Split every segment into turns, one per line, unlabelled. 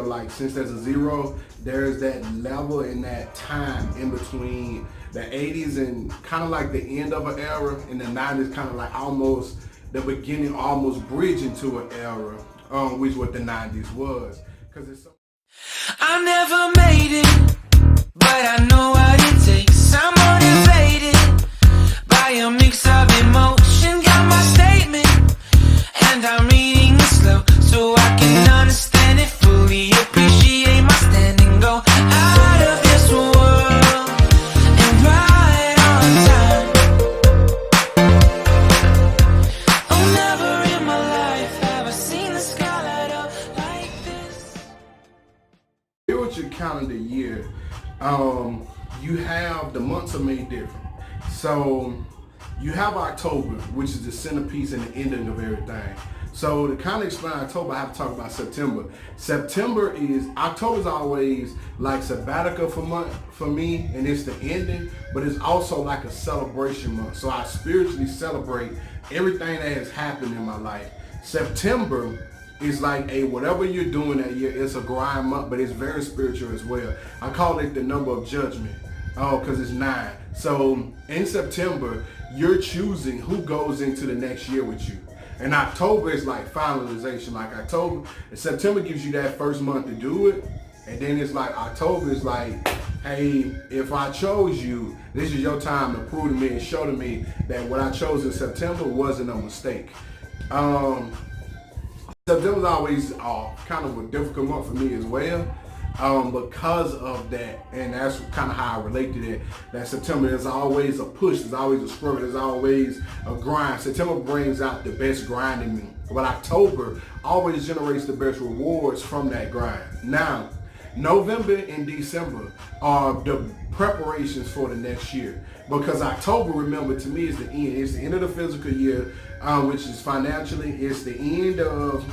like since there's a zero, there's that level and that time in between the 80s and kind of like the end of an era, and the 90s kind of like almost the beginning, almost bridging to an era, which what the 90s was. Cause it's so
I never made it, but I know what it takes. I'm motivated by a mix of emotion. Got my statement, and I'm reading it slow so I can understand it fully. Appreciate my standing, go out of this world and right on time. Oh, never in my life have I seen the sky light up like this.
spiritual calendar year, you have the months are made different. So you have October, which is the centerpiece and the ending of everything. So to kind of explain October, I have to talk about September. October's always like sabbatical for me, and it's the ending, but it's also like a celebration month. So I spiritually celebrate everything that has happened in my life. September is like whatever you're doing that year, it's a grind month, but it's very spiritual as well. I call it the number of judgment, because it's 9. So in September, you're choosing who goes into the next year with you. And October is like finalization. Like September gives you that first month to do it. And then it's like October is like, hey, if I chose you, this is your time to prove to me and show to me that what I chose in September wasn't a mistake. September's always kind of a difficult month for me as well, because of that, and that's kind of how I relate to that. That September is always a push, there's always a struggle, there's always a grind. September brings out the best grind in me, but October always generates the best rewards from that grind. Now, November and December are the preparations for the next year, because October, remember, to me is the end. It's the end of the physical year, which is financially. It's the end of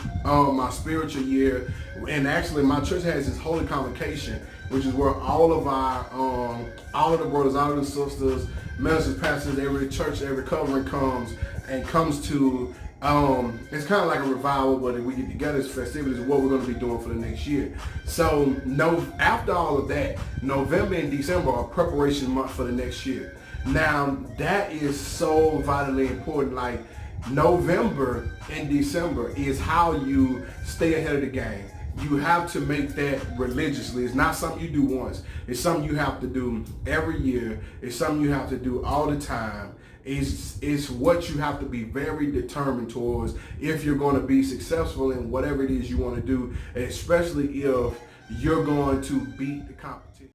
my spiritual year, and actually my church has this holy convocation, which is where all of the brothers, all of the sisters, ministers, pastors, every church, every covering comes to. It's kind of like a revival, but we get together as festivities of what we're going to be doing for the next year. So after all of that, November and December are preparation month for the next year. Now that is so vitally important. Like November and December is how you stay ahead of the game. You have to make that religiously. It's not something you do once. It's something you have to do every year. It's something you have to do all the time. It's what you have to be very determined towards if you're going to be successful in whatever it is you want to do, especially if you're going to beat the competition.